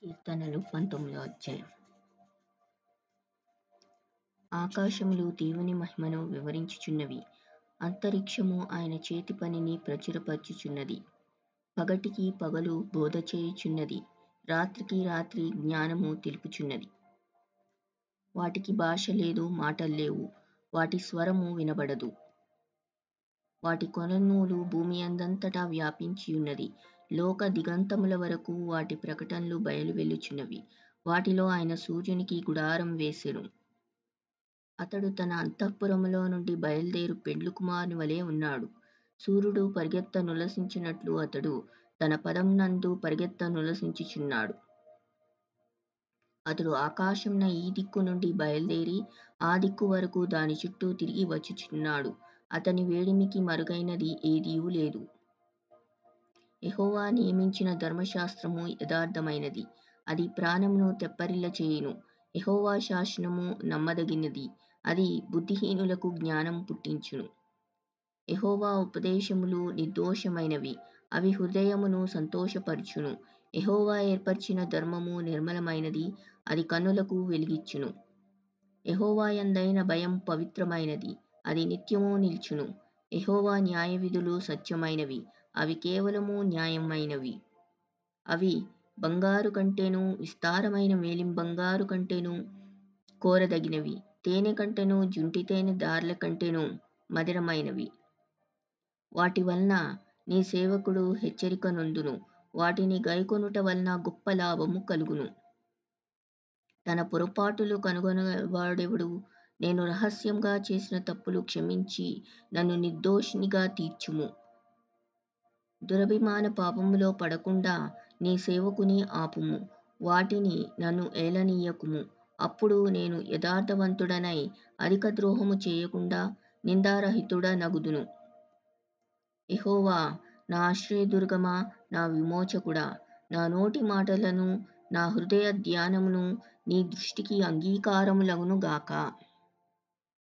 కీర్తనలు 19 అధ్యాయం. ఆకాశములు దేవుని మహిమను వివరించుచున్నవి, అంతరిక్షము ఆయన చేతి పనిని ప్రచురపరచుచున్నది. పగటికి పగలు బోధ చేయుచున్నది, రాత్రికి రాత్రి జ్ఞానము తెలుపుచున్నది. వాటికి భాష లేదు, మాటల్లేవు, వాటి స్వరము వినబడదు. వాటి కొననూలు భూమి అందంతటా వ్యాపించియున్నది. లోక దిగంతముల వరకు వాటి ప్రకటనలు బయలువెళ్ళుచున్నవి. వాటిలో ఆయన సూర్యునికి గుడారం వేసెను. అతడు తన అంతఃపురములో నుండి బయలుదేరు పెండ్లి కుమారుని వలె ఉన్నాడు. సూర్యుడు పరిగెత్త నులసించినట్లు అతడు తన పదమునందు పరిగెత్త నులసించుచున్నాడు. అతడు ఆకాశమున ఈ దిక్కు నుండి బయలుదేరి ఆ దిక్కు వరకు దాని చుట్టూ తిరిగి వచ్చుచున్నాడు. అతని వేడిమికి మరుగైనది ఏదియూ లేదు. యెహోవా నియమించిన ధర్మశాస్త్రము యథార్థమైనది, అది ప్రాణమును తెప్పరిల్ల చేయును. యెహోవా శాసనము నమ్మదగినది, అది బుద్ధిహీనులకు జ్ఞానం పుట్టించును. యెహోవా ఉపదేశములు నిర్దోషమైనవి, అవి హృదయమును సంతోషపరచును. యెహోవా ఏర్పరచిన ధర్మము నిర్మలమైనది, అది కన్నులకు వెలుగిచ్చును. యెహోవా యందైన భయం పవిత్రమైనది, అది నిత్యము నిల్చును. యెహోవా న్యాయవిధులు సత్యమైనవి, అవి కేవలము న్యాయమైనవి. అవి బంగారు కంటేను విస్తారమైన మేలిం బంగారు కంటేను కోరదగినవి, తేనె కంటేను జుంటి తేనె దార్ల కంటేను మధురమైనవి. వాటి వలన నీ సేవకుడు హెచ్చరిక నొందును, వాటిని గైకొనుట వలన గొప్ప లాభము కలుగును. తన పొరపాటులు కనుగొనవాడెవడు? నేను రహస్యంగా చేసిన తప్పులు క్షమించి నన్ను నిర్దోషినిగా తీర్చుము. దురభిమాన పాపములో పడకుండా నీ సేవకుని ఆపుము, వాటిని నన్ను ఏలనీయకుము. అప్పుడు నేను యథార్థవంతుడనై అధిక ద్రోహము చేయకుండా నిందారహితుడనగుదును. యెహోవా నా ఆశ్రయదుర్గమా, నా విమోచకుడా, నా నోటి మాటలను నా హృదయ ధ్యానమును నీ దృష్టికి అంగీకారములగును గాక.